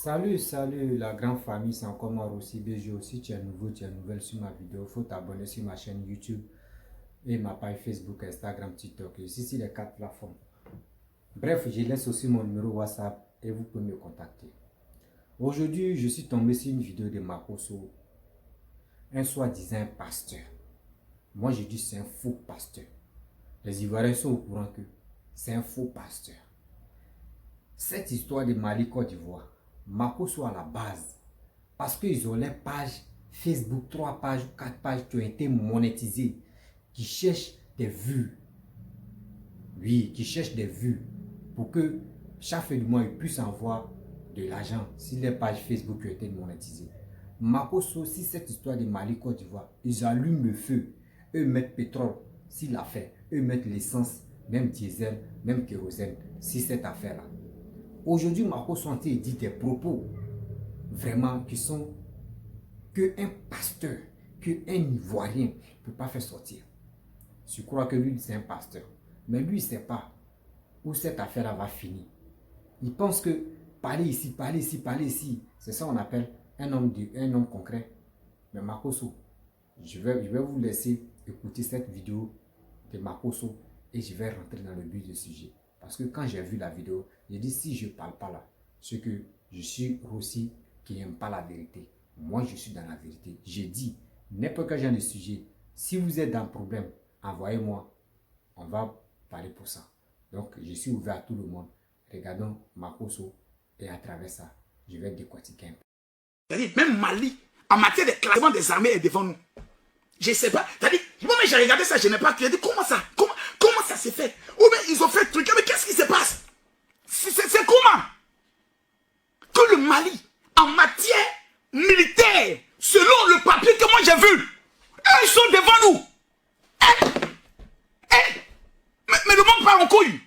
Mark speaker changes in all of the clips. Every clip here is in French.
Speaker 1: Salut la grande famille, c'est encore moi aussi BG aussi, tu es nouveau, tu es nouvelle sur ma vidéo, il faut t'abonner sur ma chaîne YouTube et ma page Facebook, Instagram, TikTok, ici sur les 4 plateformes. Bref, je laisse aussi mon numéro WhatsApp et vous pouvez me contacter. Aujourd'hui, je suis tombé sur une vidéo de Makosso, un soi-disant pasteur. Moi, je dis c'est un faux pasteur. Les Ivoiriens sont au courant que c'est un faux pasteur. Cette histoire de Mali Côte d'Ivoire, Makosso à la base, parce qu'ils ont les pages Facebook, 3 pages ou 4 pages qui ont été monétisées, qui cherchent des vues. Oui, qui cherchent des vues pour que chaque fin du mois, ils puissent avoir de l'argent si les pages Facebook ont été monétisées. Makosso, si cette histoire de Mali Côte d'Ivoire, ils allument le feu, eux mettent pétrole, s'il a fait, eux mettent l'essence, même diesel, même kérosène, si cette affaire-là. Aujourd'hui, Makosso dit des propos vraiment qui sont qu'un pasteur, qu'un Ivoirien ne peut pas faire sortir. Je crois que lui, c'est un pasteur. Mais lui, il ne sait pas où cette affaire-là va finir. Il pense que parler ici, c'est ça qu'on appelle un homme concret. Mais Makosso, je vais vous laisser écouter cette vidéo de Makosso et je vais rentrer dans le but du sujet. Parce que quand j'ai vu la vidéo, j'ai dit si je ne parle pas là, c'est que je suis aussi qui n'aime pas la vérité. Moi, je suis dans la vérité. J'ai dit, n'importe quel genre de sujet, si vous êtes dans un problème, envoyez-moi. On va parler pour ça. Donc, je suis ouvert à tout le monde. Regardons Makosso et à travers ça, je vais décortiquer un peu.
Speaker 2: C'est-à-dire, même Mali, en matière de classement des armées, est devant nous. Je ne sais pas. C'est-à-dire, moi, j'ai regardé ça, je n'ai pas crié. Comment ça? Comment ça s'est fait? Ou bien ils ont fait le truc. Mais qu'est-ce qui se passe? C'est comment? Que le Mali, en matière militaire, selon le papier que moi j'ai vu, ils sont devant nous. Mais le monde part en couille.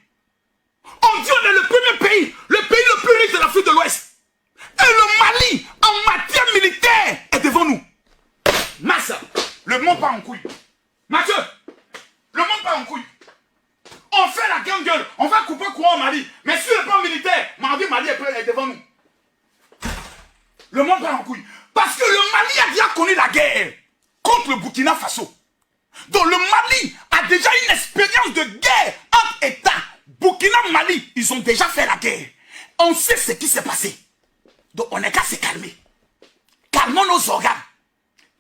Speaker 2: On dit on est le premier pays, le pays le plus riche de l'Afrique de l'Ouest. Et le Mali, en matière militaire, est devant nous. Massa, le monde part en couille. Mathieu, le monde part en couille. On fait la gueule, on va couper courant au Mali. Mais sur le plan militaire, Mali est devant nous. Le monde part en couille. Parce que le Mali a déjà connu la guerre contre le Burkina Faso. Donc le Mali a déjà une expérience de guerre entre États. Burkina-Mali, ils ont déjà fait la guerre. On sait ce qui s'est passé. Donc on n'est qu'à se calmer. Calmons nos organes.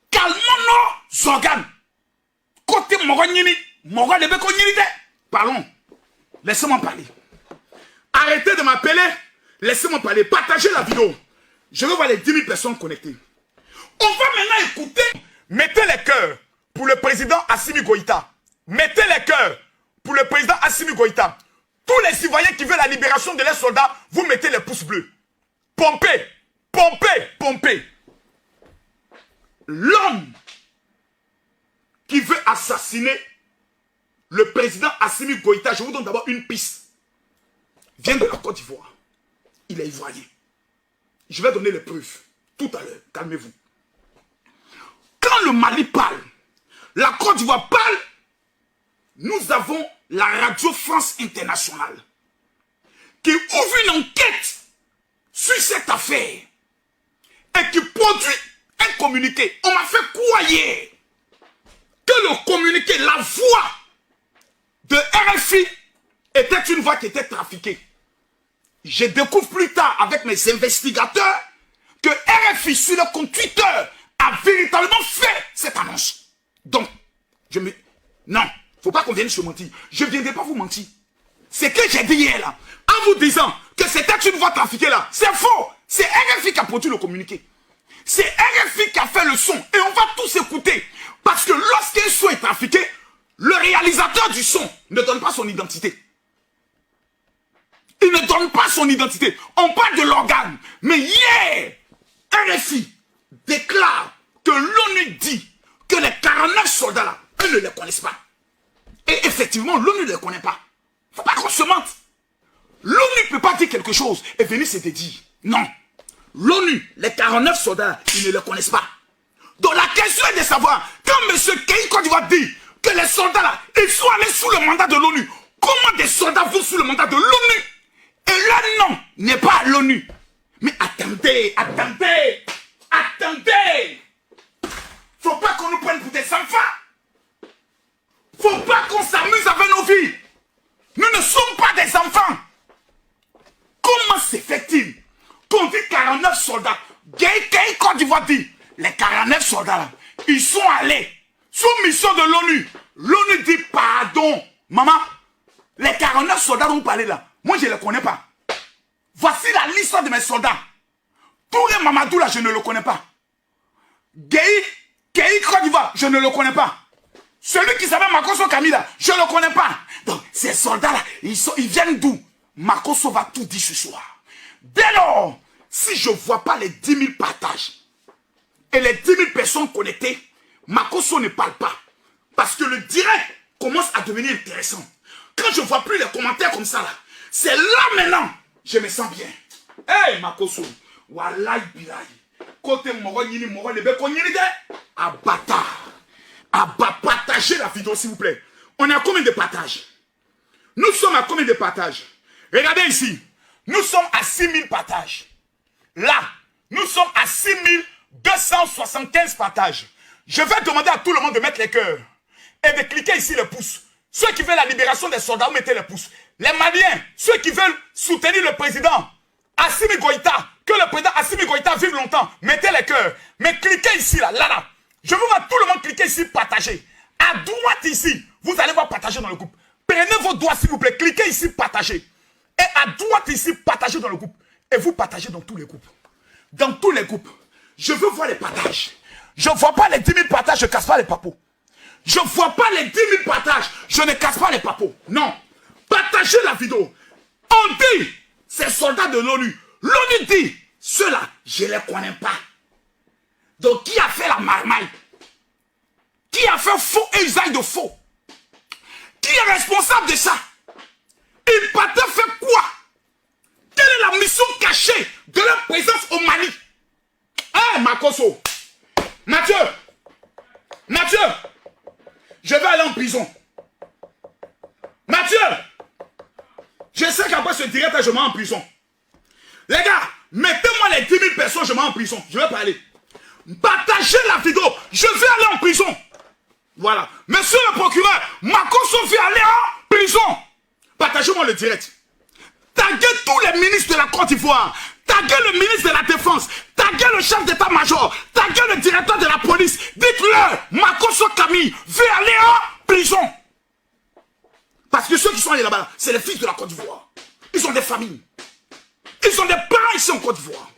Speaker 2: Calmons nos organes. Côté Moronini, parlons. Laissez-moi parler. Arrêtez de m'appeler. Laissez-moi parler. Partagez la vidéo. Je veux voir les 10 000 personnes connectées. On va maintenant écouter. Mettez les cœurs pour le président Assimi Goïta. Mettez les cœurs pour le président Assimi Goïta. Tous les citoyens qui veulent la libération de leurs soldats, vous mettez les pouces bleus. Pompez, pompez, pompez. L'homme qui veut assassiner le président Assimi Goïta, je vous donne d'abord une piste, vient de la Côte d'Ivoire. Il est ivoirien. Je vais donner les preuves tout à l'heure. Calmez-vous. Quand le Mali parle, la Côte d'Ivoire parle, nous avons la Radio France Internationale qui ouvre une enquête sur cette affaire et qui produit un communiqué. On m'a fait croire que le communiqué, la voix de RFI était une voix qui était trafiquée. Je découvre plus tard avec mes investigateurs que RFI sur le compte Twitter a véritablement fait cette annonce. Donc, non, il ne faut pas qu'on vienne se mentir. Je ne viendrai pas vous mentir. Ce que j'ai dit hier là, en vous disant que c'était une voix trafiquée là, c'est faux. C'est RFI qui a produit le communiqué. C'est RFI qui a fait le son. Et on va tous écouter. Parce que lorsqu'un son est trafiqué, le réalisateur du son ne donne pas son identité. Il ne donne pas son identité. On parle de l'organe. Mais hier, RFI déclare que l'ONU dit que les 49 soldats là, eux ne les connaissent pas. Et effectivement, l'ONU ne les connaît pas. Il ne faut pas qu'on se mente. L'ONU ne peut pas dire quelque chose et venir se dire. Non. L'ONU, les 49 soldats, ils ne les connaissent pas. Donc la question est de savoir, quand M. Kei Côte d'Ivoire dit que les soldats là, ils sont allés sous le mandat de l'ONU, comment des soldats vont sous le mandat de l'ONU? Et leur nom n'est pas à l'ONU. Mais attendez, attendez, attendez. Faut pas qu'on nous prenne pour des enfants. Faut pas qu'on s'amuse avec nos vies. Nous ne sommes pas des enfants. Comment se fait-il qu'on dit 49 soldats? Gay Côte d'Ivoire dit, les 49 soldats là, ils sont allés sous mission de l'ONU. L'ONU dit pardon. Maman, les 49 soldats dont vous parlez là, moi je ne les connais pas. Voici la liste de mes soldats. Touré Mamadou là, je ne le connais pas. Gay Côte d'Ivoire, je ne le connais pas. Celui qui s'appelle Makosso Kamila, je ne le connais pas. Donc ces soldats là, ils viennent d'où? Makosso va tout dire ce soir. Dès lors, si je ne vois pas les 10 000 partages et les 10 000 personnes connectées, Makosso ne parle pas. Parce que le direct commence à devenir intéressant. Quand je ne vois plus les commentaires comme ça, là, c'est là maintenant, je me sens bien. Hey Makosso, Wallahi Bilahi, côté Moro Yini, Moro Lebe, Abata, partagez la vidéo s'il vous plaît. On est à combien de partages? Nous sommes à combien de partages? Regardez ici, nous sommes à 6 000 partages. Là, nous sommes à 6 275 partages. Je vais demander à tout le monde de mettre les cœurs et de cliquer ici le pouce. Ceux qui veulent la libération des soldats, mettez le pouce. Les Maliens, ceux qui veulent soutenir le président Assimi Goïta, que le président Assimi Goïta vive longtemps, mettez les cœurs. Mais cliquez ici, là. Je veux voir tout le monde cliquer ici, partager. À droite ici, vous allez voir partager dans le groupe. Prenez vos doigts s'il vous plaît, cliquez ici, partager. Et à droite ici, partagez dans le groupe. Et vous partagez dans tous les groupes. Dans tous les groupes. Je veux voir les partages. Je ne vois pas les 10 000 partages, je ne casse pas les papos. Je ne vois pas les 10 000 partages, je ne casse pas les papos. Non. Partagez la vidéo. On dit, ces soldats de l'ONU. L'ONU dit, ceux-là, je ne les connais pas. Donc, qui a fait la marmaille? Qui a fait faux et usage de faux? Qui est responsable de ça? Ils partent faire quoi? Quelle est la mission cachée de leur présence au Mali? Hein, Makosso? Mathieu, je vais aller en prison. Mathieu, je sais qu'après ce direct, je m'en en prison. Les gars, mettez-moi les 10 000 personnes, je m'en en prison. Je vais parler. Partagez la vidéo, je vais aller en prison. Voilà. Monsieur le procureur, Makosso veut aller en prison. Partagez-moi le direct. Taguez tous les ministres de la Côte d'Ivoire. Taguez le ministre de la Défense. Taguez le chef d'état-major. Taguez le directeur de la police. Dites-leur, Makosso Camille veut aller en prison. Parce que ceux qui sont allés là-bas, c'est les fils de la Côte d'Ivoire. Ils ont des familles. Ils ont des parents ici en Côte d'Ivoire.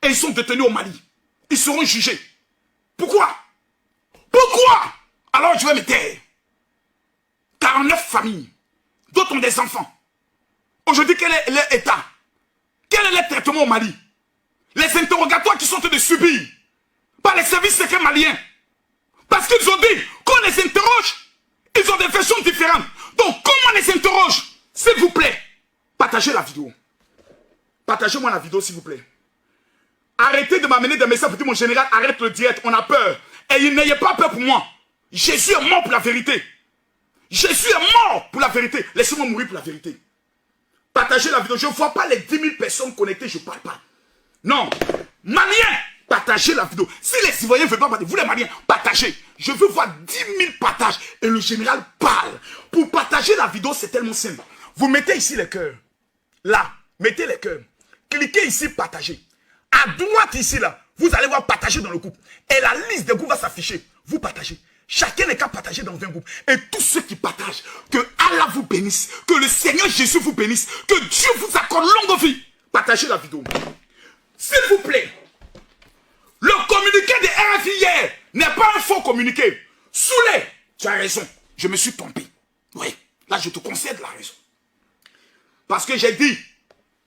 Speaker 2: Et ils sont détenus au Mali. Ils seront jugés. Pourquoi? Pourquoi? Alors je vais me taire. 49 familles. D'autres ont des enfants. Aujourd'hui, quel est leur état? Quel est le traitement au Mali? Les interrogatoires qui sont en train de subir par les services secrets maliens. Parce qu'ils ont dit qu'on les interroge, ils ont des versions différentes. Donc, comment on les interroge? S'il vous plaît, partagez la vidéo. Partagez-moi la vidéo, s'il vous plaît. Arrêtez de m'amener des messages pour dire mon général, arrête le direct, on a peur. Et n'ayez pas peur pour moi. Jésus est mort pour la vérité. Jésus est mort pour la vérité. Laissez-moi mourir pour la vérité. Partagez la vidéo. Je ne vois pas les 10 000 personnes connectées, je ne parle pas. Non. Maliens, partagez la vidéo. Si les citoyens ne veulent pas partager, vous les Maliens, partagez. Je veux voir 10 000 partages. Et le général parle. Pour partager la vidéo, c'est tellement simple. Vous mettez ici les cœurs. Là, mettez les cœurs. Cliquez ici, partagez. À droite ici, là, vous allez voir partager dans le groupe. Et la liste des groupes va s'afficher. Vous partagez. Chacun n'est qu'à partager dans 20 groupes. Et tous ceux qui partagent, que Allah vous bénisse, que le Seigneur Jésus vous bénisse, que Dieu vous accorde longue vie. Partagez la vidéo. S'il vous plaît, le communiqué de RFI hier n'est pas un faux communiqué. Soulé, tu as raison, je me suis trompé. Oui, là je te concède la raison. Parce que j'ai dit,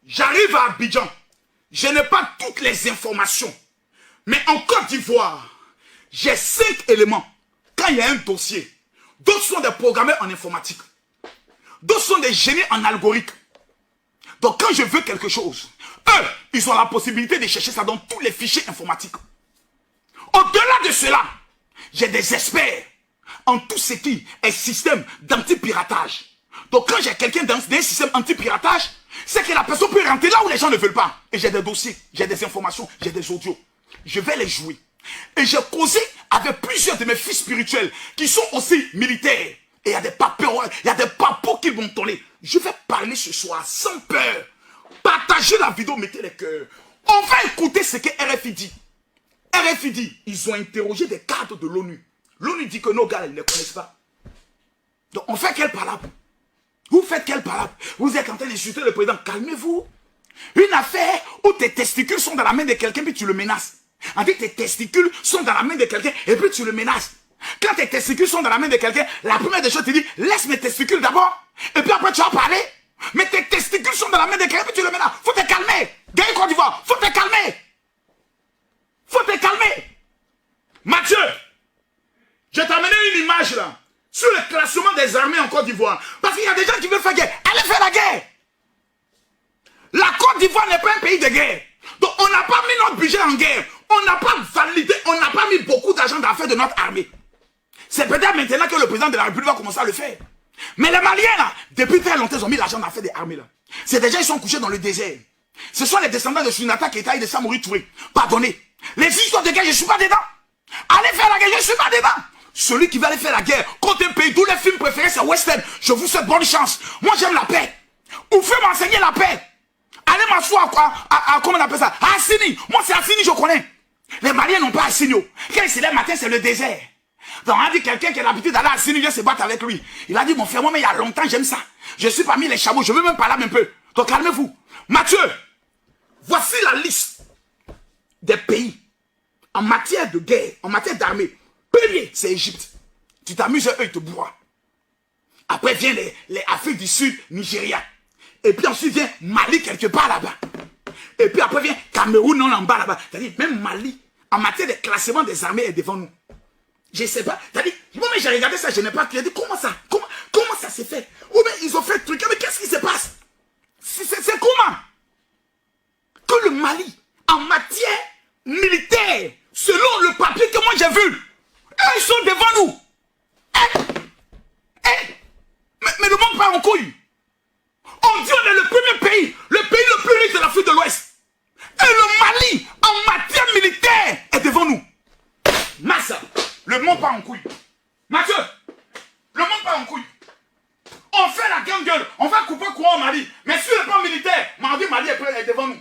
Speaker 2: j'arrive à Abidjan, je n'ai pas toutes les informations. Mais en Côte d'Ivoire, j'ai 5 éléments. Quand il y a un dossier, d'autres sont des programmeurs en informatique. D'autres sont des génies en algorithme. Donc quand je veux quelque chose, eux, ils ont la possibilité de chercher ça dans tous les fichiers informatiques. Au-delà de cela, j'ai des experts en tout ce qui est système d'anti-piratage. Donc quand j'ai quelqu'un dans un système anti-piratage, C'est que la personne peut rentrer là où les gens ne veulent pas. Et j'ai des dossiers, j'ai des informations, j'ai des audios. Je vais les jouer. Et j'ai causé avec plusieurs de mes fils spirituels qui sont aussi militaires. Et il y a des papeurs, il y a des papos qui vont tourner. Je vais parler ce soir sans peur. Partagez la vidéo, mettez les cœurs. On va écouter ce que RFI dit. RFI dit, ils ont interrogé des cadres de l'ONU. L'ONU dit que nos gars, ils ne connaissent pas. Donc on fait quelle palabre? Vous faites quelle palabre? Vous êtes en train d'insulter le président. Calmez-vous. Une affaire où tes testicules sont dans la main de quelqu'un puis tu le menaces. On dit tes testicules sont dans la main de quelqu'un et puis tu le menaces. Quand tes testicules sont dans la main de quelqu'un, la première des choses, tu dis, laisse mes testicules d'abord. Et puis après tu vas parler. Mais tes testicules sont dans la main de quelqu'un puis tu le menaces. Faut te calmer. Gagne Côte d'Ivoire. Faut te calmer. Faut te calmer. Mathieu, je t'ai amené une image là. Sur le classement des armées en Côte d'Ivoire. Parce qu'il y a des gens qui veulent faire guerre. Allez faire la guerre. La Côte d'Ivoire n'est pas un pays de guerre. Donc on n'a pas mis notre budget en guerre. On n'a pas validé, on n'a pas mis beaucoup d'argent dans l'affaire de notre armée. C'est peut-être maintenant que le président de la République va commencer à le faire. Mais les Maliens là, depuis très longtemps, ils ont mis l'argent dans l'affaire des armées là. C'est des gens qui sont couchés dans le désert. Ce sont les descendants de Sunata Keita et de Samori Touré. Pardonnez. Les histoires de guerre, je ne suis pas dedans. Allez faire la guerre, je ne suis pas dedans. Celui qui va aller faire la guerre contre un pays, tous les films préférés, c'est Western. Je vous souhaite bonne chance. Moi, j'aime la paix. Vous faites m'enseigner la paix. Allez m'asseoir comment on appelle ça? À Assini. Moi, c'est Assini, je connais. Les Maliens n'ont pas Assini. Quand c'est le matin, c'est le désert. Donc, on a dit quelqu'un qui a l'habitude d'aller à Assini, vient se battre avec lui. Il a dit, mon frère, moi, mais il y a longtemps, j'aime ça. Je suis parmi les chameaux, je veux même parler un peu. Donc, calmez-vous. Mathieu, voici la liste des pays en matière de guerre, en matière d'armée. Premier, c'est Égypte. Tu t'amuses, eux, ils te bourrent. Après vient les Afrique du Sud, Nigeria. Et puis ensuite vient Mali quelque part là-bas. Et puis après vient Cameroun, non, en bas là-bas. C'est-à-dire, même Mali, en matière de classement des armées, est devant nous. Je ne sais pas. C'est-à-dire, moi, mais j'ai regardé ça, je n'ai pas crié. Comment ça? Comment ça s'est fait? Ou bien ils ont fait le truc. Mais qu'est-ce qui se passe? C'est comment? Que le Mali, en matière militaire, selon le papier que moi j'ai vu, ils sont devant nous. Mais le monde part en couille. On dit on est le premier pays le plus riche de l'Afrique de l'Ouest. Et le Mali, en matière militaire, est devant nous. Massa, le monde part en couille. Mathieu, le monde part en couille. On fait la gueule, on va couper courant au Mali. Mais sur le plan militaire, Mali est devant nous.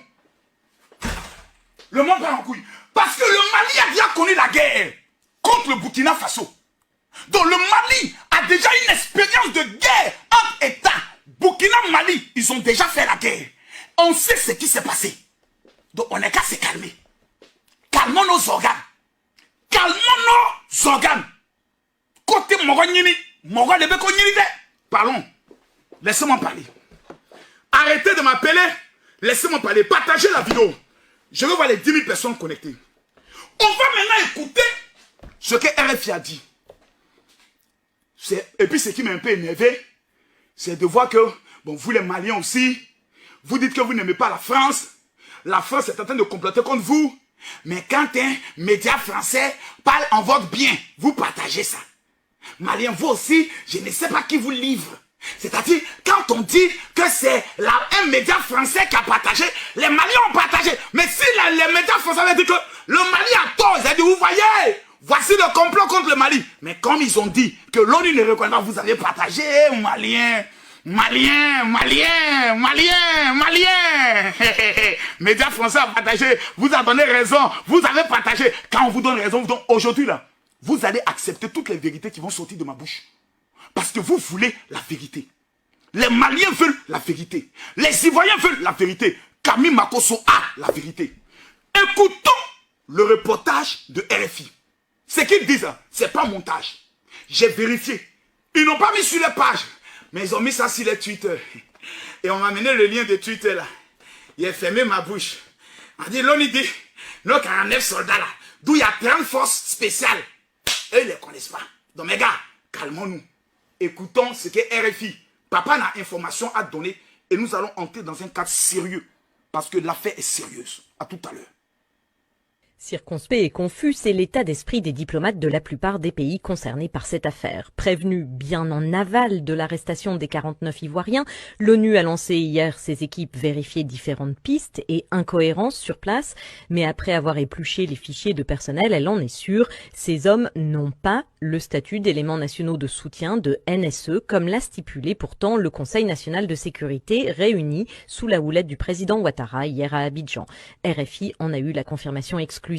Speaker 2: Le monde part en couille. Parce que le Mali a déjà connu la guerre contre le Burkina Faso. Donc le Mali a déjà une expérience de guerre entre États. Burkina-Mali, ils ont déjà fait la guerre. On sait ce qui s'est passé. Donc on n'est qu'à se calmer. Calmons nos organes. Calmons nos organes. Côté Moronyini, parlons. Laissez-moi parler. Arrêtez de m'appeler. Laissez-moi parler. Partagez la vidéo. Je veux voir les 10 000 personnes connectées. On va maintenant écouter ce que RFI a dit. Et puis ce qui m'a un peu énervé, c'est de voir que, bon, vous les Maliens aussi, vous dites que vous n'aimez pas la France est en train de comploter contre vous, mais quand un média français parle en votre bien, vous partagez ça. Maliens, vous aussi, je ne sais pas qui vous livre. C'est-à-dire, quand on dit que c'est un média français qui a partagé, les Maliens ont partagé. Mais si les médias français avaient dit que le Mali a tort, ils ont dit, vous voyez, voici le complot contre le Mali. Mais comme ils ont dit que l'ONU ne reconnaît pas, vous avez partagé, Maliens. Médias français ont partagé, vous avez donné raison, vous avez partagé. Quand on vous donne raison, aujourd'hui là, vous allez accepter toutes les vérités qui vont sortir de ma bouche. Parce que vous voulez la vérité. Les Maliens veulent la vérité. Les Ivoiriens veulent la vérité. Camille Makosso a la vérité. Écoutons le reportage de RFI. Ce qu'ils disent, c'est pas montage. J'ai vérifié. Ils n'ont pas mis sur les pages, mais ils ont mis ça sur les Twitter. Et on m'a amené le lien de Twitter là. Il a fermé ma bouche. On dit, l'on dit, nos 49 soldats là, d'où il y a 30 forces spéciales. Eux, ils ne les connaissent pas. Donc mes gars, calmons-nous. Écoutons ce que RFI, papa n'a information à donner et nous allons entrer dans un cadre sérieux parce que l'affaire est sérieuse. À tout à l'heure.
Speaker 3: Circonspect et confus, c'est l'état d'esprit des diplomates de la plupart des pays concernés par cette affaire. Prévenu bien en aval de l'arrestation des 49 Ivoiriens, l'ONU a lancé hier ses équipes vérifier différentes pistes et incohérences sur place, mais après avoir épluché les fichiers de personnel, elle en est sûre, ces hommes n'ont pas le statut d'éléments nationaux de soutien de NSE, comme l'a stipulé pourtant le Conseil national de sécurité réuni sous la houlette du président Ouattara hier à Abidjan. RFI en a eu la confirmation exclusive.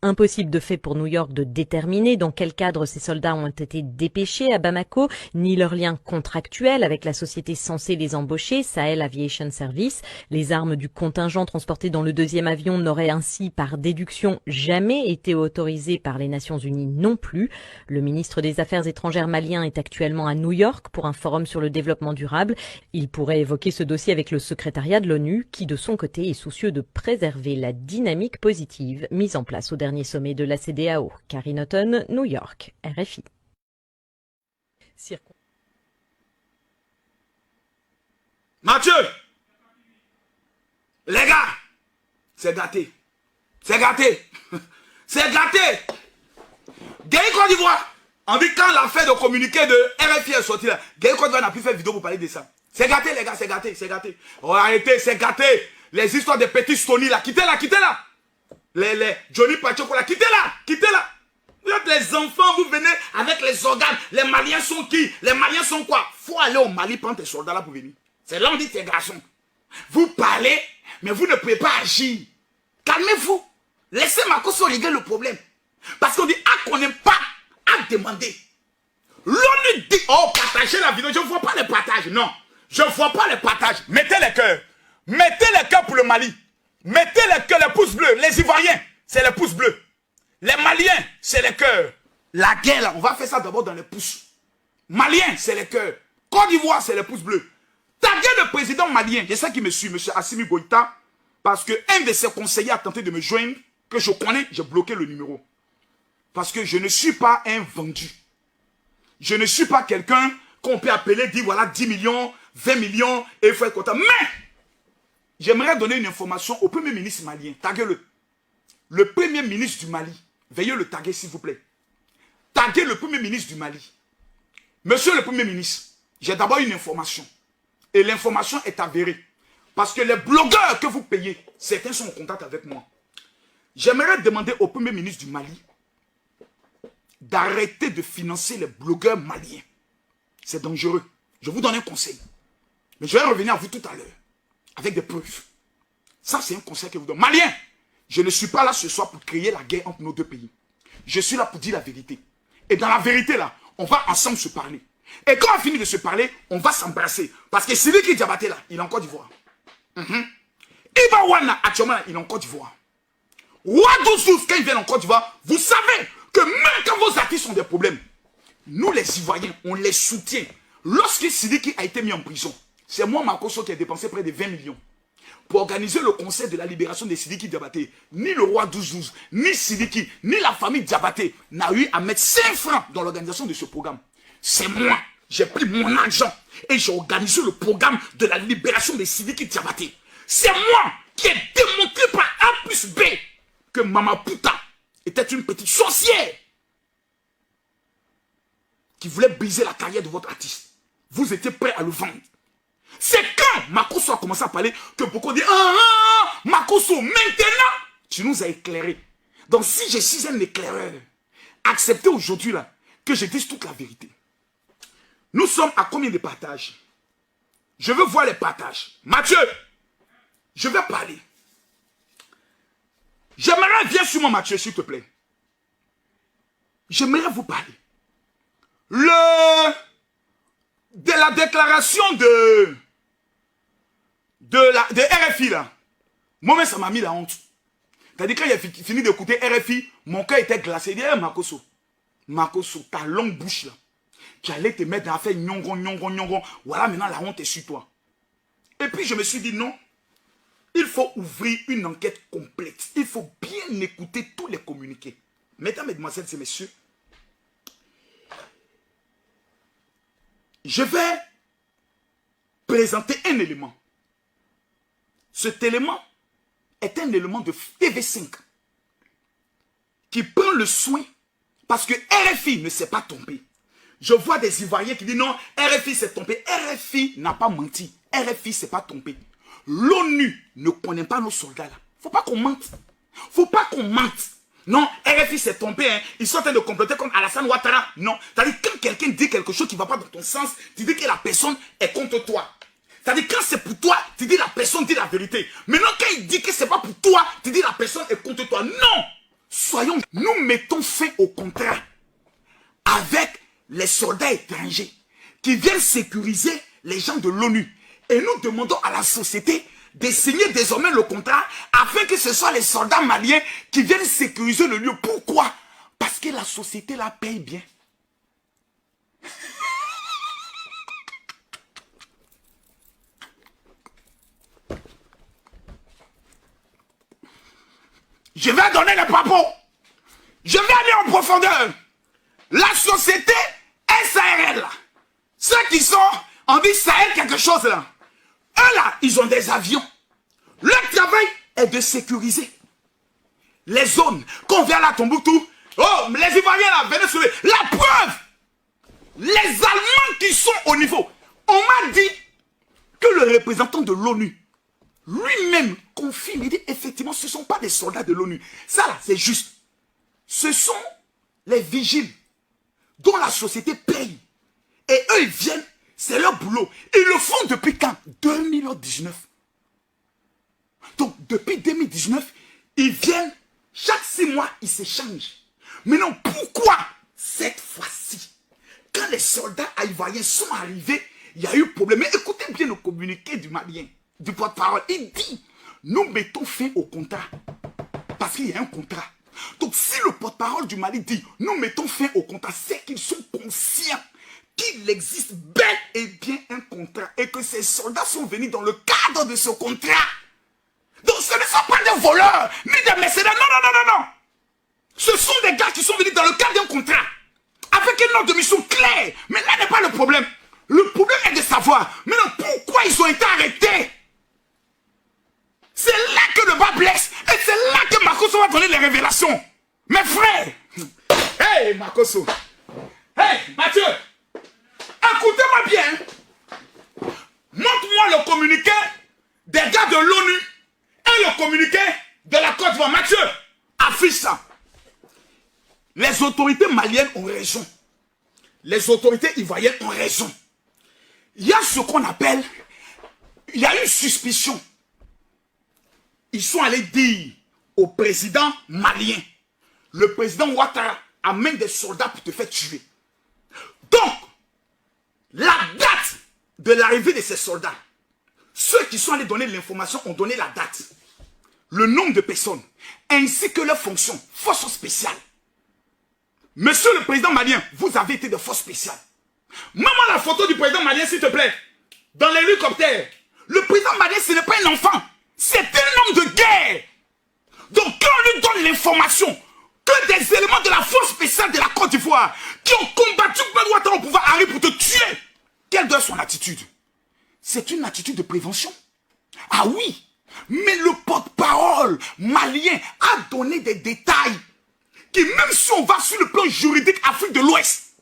Speaker 3: Impossible de fait pour New York de déterminer dans quel cadre ces soldats ont été dépêchés à Bamako, ni leur lien contractuel avec la société censée les embaucher, Sahel Aviation Service. Les armes du contingent transporté dans le deuxième avion n'auraient ainsi, par déduction, jamais été autorisées par les Nations Unies non plus. Le ministre des Affaires étrangères malien est actuellement à New York pour un forum sur le développement durable. Il pourrait évoquer ce dossier avec le secrétariat de l'ONU, qui de son côté est soucieux de préserver la dynamique positive mise en place au dernier sommet de la CEDEAO. Karine Houghton, New York, RFI.
Speaker 2: Mathieu, les gars, c'est gâté. C'est gâté. C'est gâté. Guy Côte d'Ivoire, on dit quand l'affaire de communiqué de RFI est sortie là, Guy Côte d'Ivoire n'a plus fait vidéo pour parler de ça. C'est gâté les gars, c'est gâté, c'est gâté. Oh, arrêtez, c'est gâté. Les histoires des petits Stony là, quittez là, quittez là. Les Johnny Pacheco là, quittez là, quittez là. Vous êtes les enfants, vous venez avec les organes. Les Maliens sont qui? Les Maliens sont quoi? Faut aller au Mali prendre tes soldats là pour venir. C'est là on dit tes garçons. Vous parlez, mais vous ne pouvez pas agir. Calmez-vous. Laissez Makosso régler le problème. Parce qu'on dit, ah qu'on n'aime pas, à demander. L'ONU dit, oh partagez la vidéo, je ne vois pas les partages. Non, je ne vois pas les partages. Mettez les cœurs. Mettez les cœurs pour le Mali. Mettez les cœurs, les pouces bleus. Les Ivoiriens, c'est les pouces bleus. Les Maliens, c'est les cœurs. La guerre, là, on va faire ça d'abord dans les pouces. Maliens, c'est les cœurs. Côte d'Ivoire, c'est les pouces bleus. Taguez le président malien. C'est ça qui me suit, M. Assimi Goïta. Parce qu'un de ses conseillers a tenté de me joindre, que je connais, j'ai bloqué le numéro. Parce que je ne suis pas un vendu. Je ne suis pas quelqu'un qu'on peut appeler, dire voilà 10 millions, 20 millions, et il faut être content. Mais, j'aimerais donner une information au premier ministre malien. Taguez-le. Le premier ministre du Mali. Veuillez le taguer, s'il vous plaît. Taguez le premier ministre du Mali. Monsieur le premier ministre, j'ai d'abord une information. Et l'information est avérée. Parce que les blogueurs que vous payez, certains sont en contact avec moi. J'aimerais demander au premier ministre du Mali d'arrêter de financer les blogueurs maliens. C'est dangereux. Je vous donne un conseil. Mais je vais revenir à vous tout à l'heure. Avec des preuves. Ça, c'est un conseil que je vous donne. Maliens, je ne suis pas là ce soir pour créer la guerre entre nos deux pays. Je suis là pour dire la vérité. Et dans la vérité, là, on va ensemble se parler. Et quand on finit de se parler, on va s'embrasser. Parce que celui qui est Diabaté là, il est en Côte d'Ivoire. Iba Wana, actuellement, il est en Côte d'Ivoire. Ouadouzous, quand ils viennent en Côte d'Ivoire, vous savez que même quand vos artistes ont des problèmes, nous les Ivoiriens, on les soutient. Lorsque Sidiki a été mis en prison, c'est moi, Makosso, qui a dépensé près de 20 millions pour organiser le concert de la libération de Sidiki Diabaté. Ni le roi Douzouz, ni Sidiki, ni la famille Diabaté n'a eu à mettre 5 francs dans l'organisation de ce programme. C'est moi, j'ai pris mon argent et j'ai organisé le programme de la libération de Sidiki Diabaté. C'est moi qui ai démontré par A plus B que Mama Pouta était une petite sorcière qui voulait briser la carrière de votre artiste. Vous étiez prêts à le vendre. C'est quand Makosso a commencé à parler que beaucoup disent Makosso, maintenant, tu nous as éclairés. Donc si je suis un éclaireur, acceptez aujourd'hui là que je dise toute la vérité. Nous sommes à combien de partages? Je veux voir les partages. Mathieu, je vais parler. J'aimerais, viens sur moi Mathieu, s'il te plaît. J'aimerais vous parler. De la déclaration de RFI là. Moi-même, ça m'a mis la honte. C'est-à-dire quand il a fini d'écouter RFI, mon cœur était glacé. Il dit, Makosso, Makosso, ta longue bouche là, tu allais te mettre dans l'affaire nyongon, nyongon, nyongon. Voilà, maintenant la honte est sur toi. Et puis je me suis dit non. Il faut ouvrir une enquête complète. Il faut bien écouter tous les communiqués. Mesdames, mesdemoiselles et messieurs, je vais présenter un élément. Cet élément est un élément de TV5. qui prend le soin, parce que RFI ne s'est pas trompé. Je vois des Ivoiriens qui disent non, RFI s'est trompé. RFI n'a pas menti. RFI s'est pas trompé. L'ONU ne connaît pas nos soldats là. Faut pas qu'on mente. Faut pas qu'on mente. Non, RFI s'est trompé. Hein. Ils sont en train de comploter contre Alassane Ouattara. Non. C'est-à-dire quand quelqu'un dit quelque chose qui ne va pas dans ton sens, tu dis que la personne est contre toi. C'est-à-dire quand c'est pour toi, tu dis la personne dit la vérité. Maintenant quand il dit que c'est pas pour toi, tu dis la personne est contre toi. Non. Soyons, nous mettons fin au contrat avec les soldats étrangers qui viennent sécuriser les gens de l'ONU. Et nous demandons à la société de signer désormais le contrat afin que ce soit les soldats maliens qui viennent sécuriser le lieu. Pourquoi? Parce que la société la paye bien. Je vais donner les propos. Je vais aller en profondeur. La société SARL, ceux qui sont, on dit Sahel quelque chose là. Eux là, ils ont des avions. Leur travail est de sécuriser les zones. Quand on vient à Tombouctou, oh, les Ivoiriens là, venez sauver. La preuve, les Allemands qui sont au niveau. On m'a dit que le représentant de l'ONU, lui-même confirme, il dit effectivement, ce ne sont pas des soldats de l'ONU. Ça là, c'est juste. Ce sont les vigiles dont la société paye. Et eux, ils viennent, c'est leur boulot. Ils le font depuis quand? 2019. Donc, depuis 2019, ils viennent, chaque 6 mois, ils s'échangent. Maintenant, pourquoi cette fois-ci, quand les soldats ivoiriens sont arrivés, il y a eu problème. Mais écoutez bien le communiqué du Malien, du porte-parole. Il dit, nous mettons fin au contrat. Parce qu'il y a un contrat. Donc, si le porte-parole du Mali dit, nous mettons fin au contrat, c'est qu'ils sont conscients qu'il existe bel et bien un contrat et que ces soldats sont venus dans le cadre de ce contrat. Donc, ce ne sont pas des voleurs, ni des mercenaires. Non, non, non, non, non. Ce sont des gars qui sont venus dans le cadre d'un contrat, avec une ordre de mission claire. Mais là n'est pas le problème. Le problème est de savoir, maintenant, pourquoi ils ont été arrêtés. C'est là que le bas blesse. Et c'est là que Makosso va donner les révélations. Mes frères. Hey, Makosso. Hey, Mathieu. Écoutez-moi bien. Montre-moi le communiqué des gars de l'ONU et le communiqué de la Côte d'Ivoire. Mathieu, affiche ça. Les autorités maliennes ont raison. Les autorités ivoiriennes ont raison. Il y a ce qu'on appelle, il y a une suspicion. Ils sont allés dire au président malien, le président Ouattara amène des soldats pour te faire tuer. Donc, la date de l'arrivée de ces soldats, ceux qui sont allés donner l'information ont donné la date, le nombre de personnes, ainsi que leur fonction, force spéciale. Monsieur le président malien, vous avez été de force spéciale. Mets-moi la photo du président malien, s'il te plaît. Dans l'hélicoptère. Le président malien, ce n'est pas un enfant. C'est un homme de guerre. Donc, quand on lui donne l'information que des éléments de la force spéciale de la Côte d'Ivoire qui ont combattu Gbagbo Ouattara au pouvoir arrivent pour te tuer, quelle doit être son attitude? C'est une attitude de prévention. Ah oui, mais le porte-parole malien a donné des détails qui, même si on va sur le plan juridique Afrique de l'Ouest,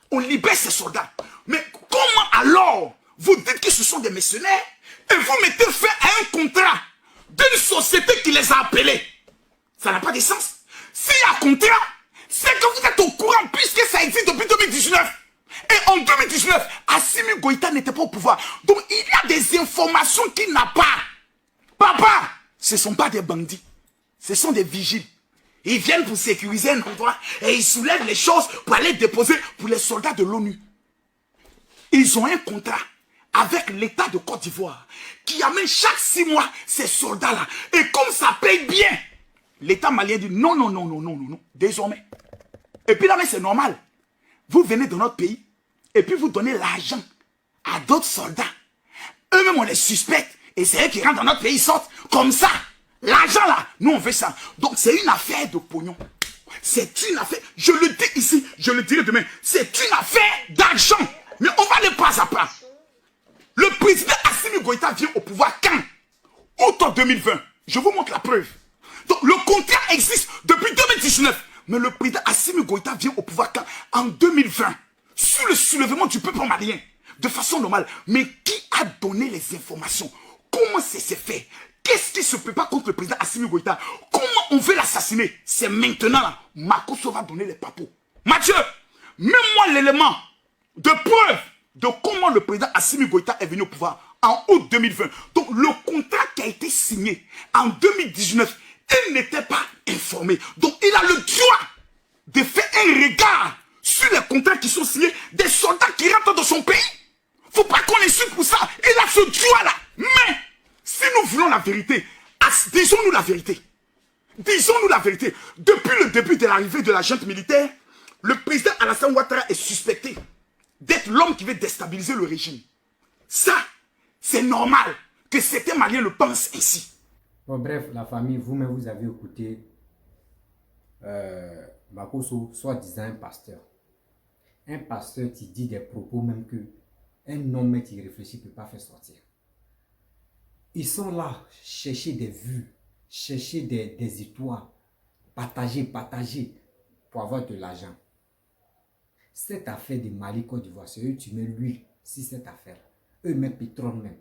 Speaker 2: on libère ces soldats. Mais comment alors vous dites que ce sont des mercenaires et vous mettez fin à un contrat d'une société qui les a appelés? Ça n'a pas de sens. S'il y a un contrat, c'est que vous êtes au courant puisque ça existe depuis 2019. Et en 2019, Assimi Goïta n'était pas au pouvoir. Donc il y a des informations qu'il n'a pas. Papa, ce ne sont pas des bandits. Ce sont des vigiles. Ils viennent pour sécuriser un endroit et ils soulèvent les choses pour aller déposer pour les soldats de l'ONU. Ils ont un contrat avec l'État de Côte d'Ivoire qui amène chaque 6 mois ces soldats-là. Et comme ça paye bien, l'État malien dit non, non, non, non, non, non, non, désormais. Et puis là, mais c'est normal. Vous venez dans notre pays et puis vous donnez l'argent à d'autres soldats. Eux-mêmes, on les suspecte et c'est eux qui rentrent dans notre pays, ils sortent comme ça. L'argent là, nous on fait ça. Donc c'est une affaire de pognon. C'est une affaire, je le dis ici, je le dirai demain. C'est une affaire d'argent. Mais on va aller pas à pas. Le président Assimi Goïta vient au pouvoir quand? Août 2020. Je vous montre la preuve. Donc le contrat existe depuis 2019. Mais le président Assimi Goïta vient au pouvoir quand? En 2020. Sous le soulèvement du peuple malien. De façon normale. Mais qui a donné les informations? Comment ça s'est fait? Qu'est-ce qui se prépare contre le président Assimi Goïta? Comment on veut l'assassiner? C'est maintenant là. Makosso va donner les papos. Mathieu, mets-moi l'élément de preuve de comment le président Assimi Goïta est venu au pouvoir en août 2020. Donc le contrat qui a été signé en 2019, il n'était pas informé. Donc il a le droit de faire un regard sur les contrats qui sont signés des soldats qui rentrent dans son pays. Faut pas qu'on insulte pour ça. Il a ce droit-là. Mais si nous voulons la vérité, disons-nous la vérité. Disons-nous la vérité. Depuis le début de l'arrivée de la junte militaire, le président Alassane Ouattara est suspecté d'être l'homme qui veut déstabiliser le régime. Ça, c'est normal que certains Maliens le pensent ainsi.
Speaker 1: Bon, bref, la famille, vous-même, vous avez écouté Makosso, soi-disant un pasteur. Un pasteur qui dit des propos même que un homme qui réfléchit ne peut pas faire sortir. Ils sont là, chercher des vues, chercher des étoiles, partager pour avoir de l'argent. Cette affaire de Mali, Côte d'Ivoire, c'est eux qui mettent l'huile sur cette affaire. Eux mettent pétrole même.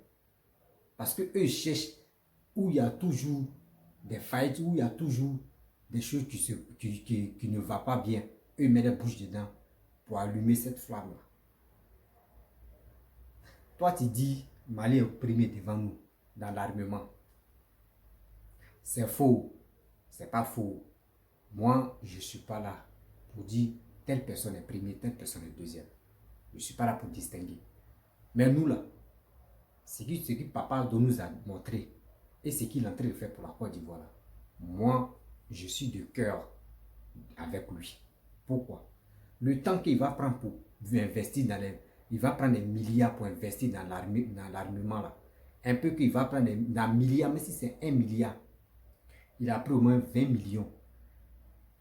Speaker 1: Parce que eux cherchent où il y a toujours des fights, où il y a toujours des choses qui ne vont pas bien. Eux mettent la bouche dedans pour allumer cette flamme-là. Toi, tu dis, Mali est opprimé devant nous, dans l'armement. C'est faux. C'est pas faux. Moi, je ne suis pas là pour dire telle personne est première, telle personne est deuxième. Je ne suis pas là pour distinguer. Mais nous, là, ce que papa nous a montré et ce qu'il est en train de faire pour la Côte d'Ivoire, là, moi, je suis de cœur avec lui. Pourquoi? Le temps qu'il va prendre pour investir dans les... Il va prendre des milliards pour investir dans l'armement là. Un peu qu'il va prendre des milliards, mais si c'est 1 milliard, il a pris au moins 20 millions.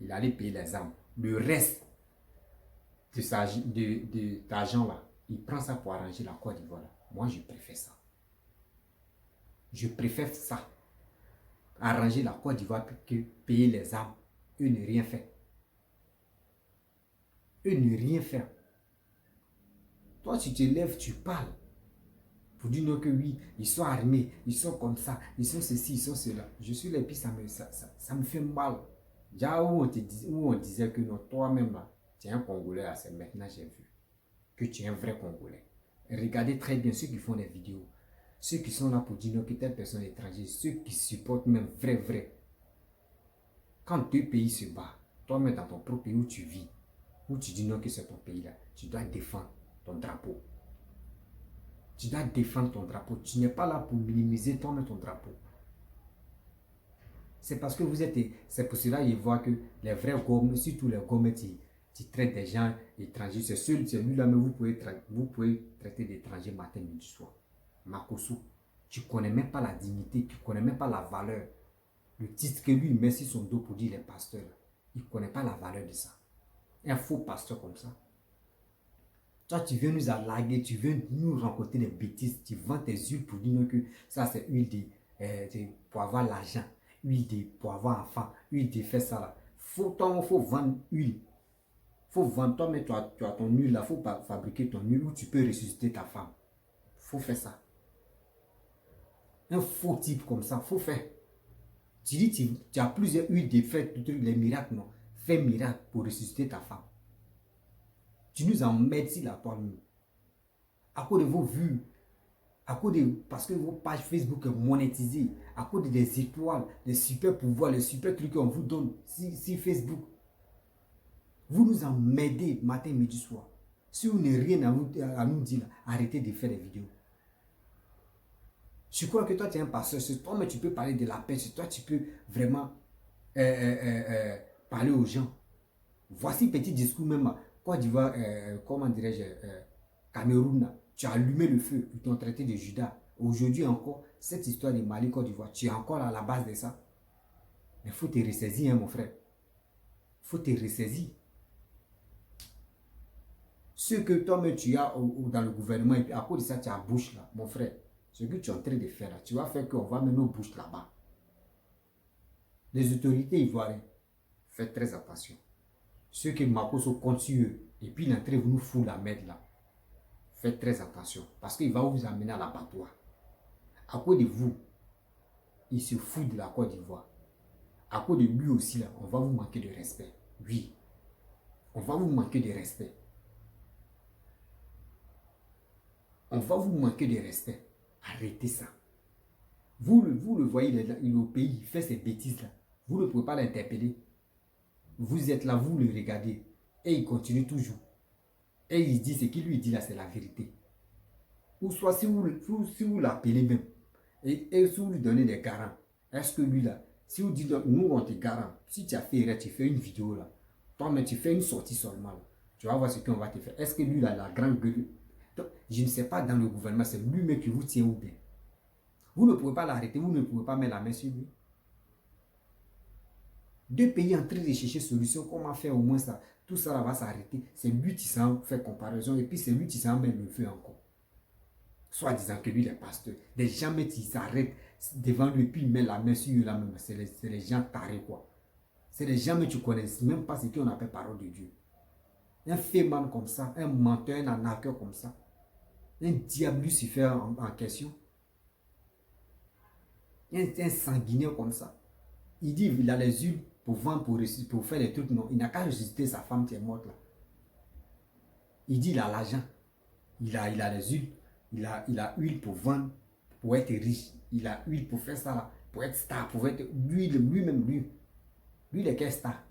Speaker 1: Il allait payer les armes. Le reste de l'argent là, il prend ça pour arranger la Côte d'Ivoire. Moi, je préfère ça. Je préfère ça. Arranger la Côte d'Ivoire que payer les armes. Eux ne rien faire. Eux ne rien faire. Toi, tu te lèves, tu parles. Pour dire non que oui, ils sont armés, ils sont comme ça, ils sont ceci, ils sont cela. Je suis là et puis ça me fait mal. Déjà où on disait que non, toi-même là, tu es un Congolais là, c'est maintenant j'ai vu que tu es un vrai Congolais. Et regardez très bien ceux qui font des vidéos, ceux qui sont là pour dire non que telle personne est étrangère, ceux qui supportent même vrai. Quand deux pays se battent, toi-même dans ton propre pays où tu vis, où tu dis non que c'est ton pays là, tu dois défendre ton drapeau. Tu dois défendre ton drapeau. Tu n'es pas là pour minimiser toi-même ton drapeau. C'est parce que vous êtes... C'est pour cela qu'ils voient que les vrais gommes, surtout les gommes qui traitent des gens étrangers, c'est celui-là, mais vous pouvez traiter d'étrangers matin, midi, soir. Makosso, tu ne connais même pas la dignité, tu ne connais même pas la valeur. Le titre que lui met sur son dos pour dire les pasteurs, il ne connaît pas la valeur de ça. Un faux pasteur comme ça. Toi, tu viens nous allaguer, tu viens nous rencontrer des bêtises, tu vends tes huiles pour dire que ça c'est huile pour avoir l'argent, huile pour avoir enfant, huile de faire ça là. Faut vendre huile. Faut vendre, toi, mais tu as ton huile là, faut pas fabriquer ton huile où tu peux ressusciter ta femme. Faut faire ça. Un faux type comme ça, faut faire. Tu dis, tu as plusieurs huiles de faire, les miracles, non. Fais miracle pour ressusciter ta femme. Tu nous emmerdes si la toile. À cause de vos vues, parce que vos pages Facebook est monétisées, à cause des étoiles, des super pouvoirs, les super trucs qu'on vous donne si Facebook. Vous nous emmerdez matin, midi, soir. Si vous n'avez rien à nous dire, arrêtez de faire des vidéos. Je crois que toi tu es un pasteur, c'est toi mais tu peux parler de la paix, c'est toi tu peux vraiment parler aux gens. Voici petit discours même. Côte d'Ivoire, comment dirais-je, Cameroun, tu as allumé le feu, ils t'ont traité de Judas. Aujourd'hui encore, cette histoire de Mali, Côte d'Ivoire, tu es encore à la base de ça. Mais il faut te ressaisir, hein, mon frère. Il faut te ressaisir. Ce que toi-même tu as dans le gouvernement, et puis à cause de ça, tu as bouche là, mon frère. Ce que tu es en train de faire là, tu vas faire qu'on va mettre nos bouches là-bas. Les autorités ivoiriennes, faites très attention. ceux que Makoso compte sur eux, et puis il est en train de nous foutre la merde là. Faites très attention, parce qu'il va vous amener à l'abattoir. À cause de vous, il se fout de la Côte d'Ivoire. À cause de lui aussi là, on va vous manquer de respect. Oui, on va vous manquer de respect. On va vous manquer de respect. Arrêtez ça. Vous le voyez, il est au pays, il fait ces bêtises là. Vous ne pouvez pas l'interpeller. Vous êtes là, vous le regardez. Et il continue toujours. Et il dit ce qu'il lui dit là, c'est la vérité. Ou soit si vous l'appelez même, et si vous lui donnez des garants, est-ce que lui là, si vous dites nous on te garant, si tu as fait erreur, tu fais une vidéo là, toi mais tu fais une sortie seulement là, tu vas voir ce qu'on va te faire. Est-ce que lui là, la grande gueule, donc, je ne sais pas dans le gouvernement, c'est lui-même qui vous tient ou bien. Vous ne pouvez pas l'arrêter, vous ne pouvez pas mettre la main sur lui. Deux pays en train de chercher solution, comment faire au moins ça. Tout ça là va s'arrêter. C'est lui qui s'en fait comparaison et puis c'est lui qui s'en met le feu encore. Soit disant que lui il est pasteur. Des gens qui s'arrêtent devant lui et puis ils mettent la main sur lui là même. C'est les gens tarés quoi. C'est les gens que tu connais même pas ce qu'on appelle parole de Dieu. Un féman comme ça, un menteur, un arnaqueur comme ça. Un diable Lucifer en question. Un sanguinaire comme ça. Il dit il a les huiles pour vendre, pour faire des trucs. Non, il n'a qu'à ressusciter sa femme qui est morte là. Il dit il a l'argent. Il a les huiles. Il a huile pour vendre, pour être riche. Il a huile pour faire ça là, pour être star, pour être lui-même. Lui, il est quel star.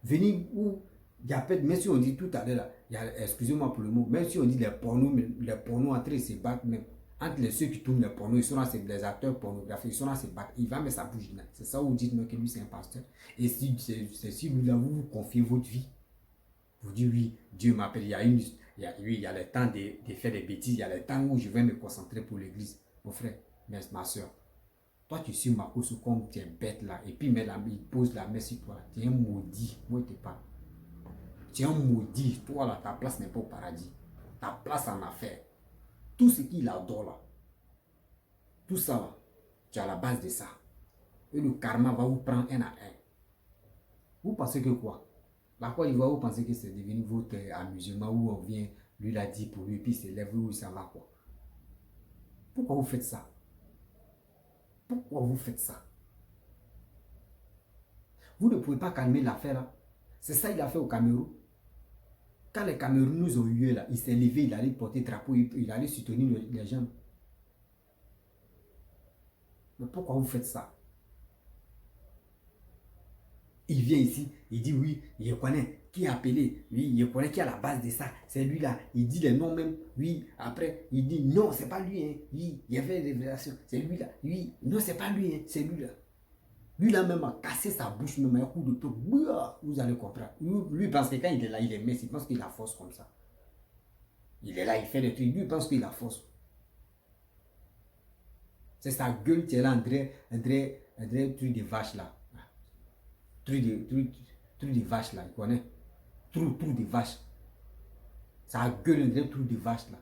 Speaker 1: Venir où il y a peut-être, même si on dit tout à l'heure là, excusez-moi pour le mot, même si on dit les pornos en train de se battre même. Entre ceux qui tournent les pornos, ils sont là, c'est les acteurs pornographiques, ils sont là, c'est battre. Il va mettre sa bouche là. C'est ça où vous dites non, que lui c'est un pasteur. Et si c'est si lui là, vous confiez votre vie. Vous dites oui, Dieu m'appelle. Il y a le temps de faire des bêtises, il y a le temps où je vais me concentrer pour l'église. Mon frère, ma soeur, toi tu suis Makoso comme tu es bête là, et puis il pose la main sur toi. Tu es un maudit, moi je te parle. Tu es un maudit, toi là, ta place n'est pas au paradis. Ta place en affaire. Tout ce qu'il adore là, tout ça là, tu es à la base de ça. Et le karma va vous prendre un à un. Vous pensez que quoi? La Côte d'Ivoire, vous pensez que c'est devenu votre amusement où on vient, lui l'a dit pour lui, puis il s'élève, où ça va quoi? Pourquoi vous faites ça? Pourquoi vous faites ça? Vous ne pouvez pas calmer l'affaire là. C'est ça qu'il a fait au Cameroun. Quand les Camerounais nous ont eu là, il s'est levé, il allait porter drapeau, il allait soutenir les gens. Mais pourquoi vous faites ça? Il vient ici, il dit oui, il connaît qui a appelé, oui, il connaît qui est à la base de ça, c'est lui là, il dit les noms même, oui, après, il dit non, c'est pas lui, hein. Oui, il y avait des révélations, c'est lui là, oui, non, c'est pas lui, hein. C'est lui là. Lui là même a cassé sa bouche, même un coup de pied, vous allez comprendre. Lui pense que quand il est là, il est mince, il pense qu'il a force comme ça. Il est là, il fait des trucs, lui il pense qu'il a force. C'est sa gueule qui est là, André, truc de vache là. Truc de vache là, il connaît. Truc de vache. Ça gueule un truc de vache là.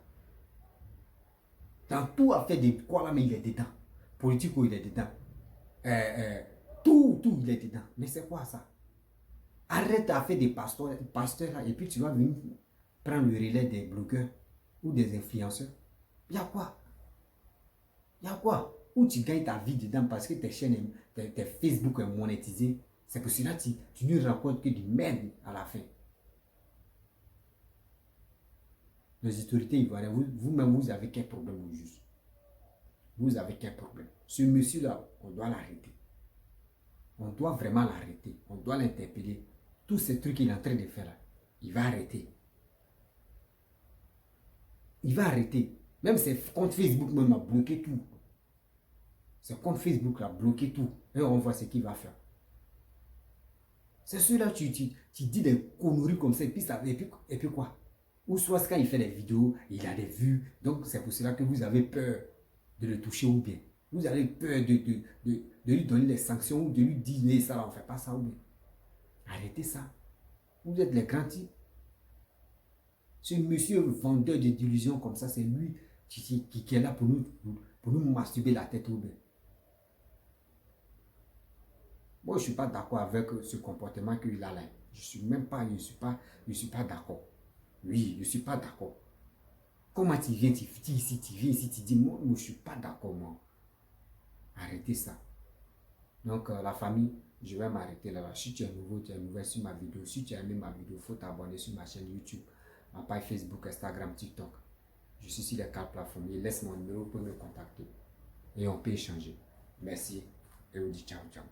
Speaker 1: Dans tout a fait de quoi là, mais il est dedans. Politico, il est dedans. Tout, il est dedans. Mais c'est quoi ça? Arrête à faire des pasteurs là, et puis tu vas venir prendre le relais des blogueurs ou des influenceurs. Il y a quoi? Il y a quoi? Où tu gagnes ta vie dedans parce que tes chaînes, tes Facebook est monétisé. C'est pour cela que tu ne racontes que du merde à la fin. Les autorités ivoiriennes, vous-même, vous avez quel problème au juste? Vous avez quel problème? Ce monsieur-là, on doit l'arrêter. On doit vraiment l'arrêter. On doit l'interpeller. Tous ces trucs qu'il est en train de faire là, il va arrêter. Il va arrêter. Même ses comptes Facebook même a bloqué tout. Ses comptes Facebook a bloqué tout. Et on voit ce qu'il va faire. C'est celui-là, tu dis des conneries comme ça, et puis quoi? Ou soit quand il fait des vidéos, il a des vues, donc c'est pour cela que vous avez peur de le toucher ou bien. Vous avez peur de lui donner des sanctions ou de lui dire, mais ça, on ne fait pas ça ou bien. Arrêtez ça. Vous êtes les grands types. Ce monsieur vendeur de d'illusions comme ça, c'est lui qui est là pour nous masturber la tête ou bien. Moi, je ne suis pas d'accord avec ce comportement qu'il a là. Je suis suis pas d'accord. Oui, je suis pas d'accord. Comment tu viens ici, tu dis, moi, je suis pas d'accord, moi. Arrêtez ça. Donc, la famille, je vais m'arrêter là-bas. Si tu es nouveau, tu es nouvelle sur ma vidéo. Si tu as aimé ma vidéo, il faut t'abonner sur ma chaîne YouTube, ma page Facebook, Instagram, TikTok. Je suis sur les 4 plateformes. Laisse mon numéro pour me contacter. Et on peut échanger. Merci. Et on dit ciao, ciao.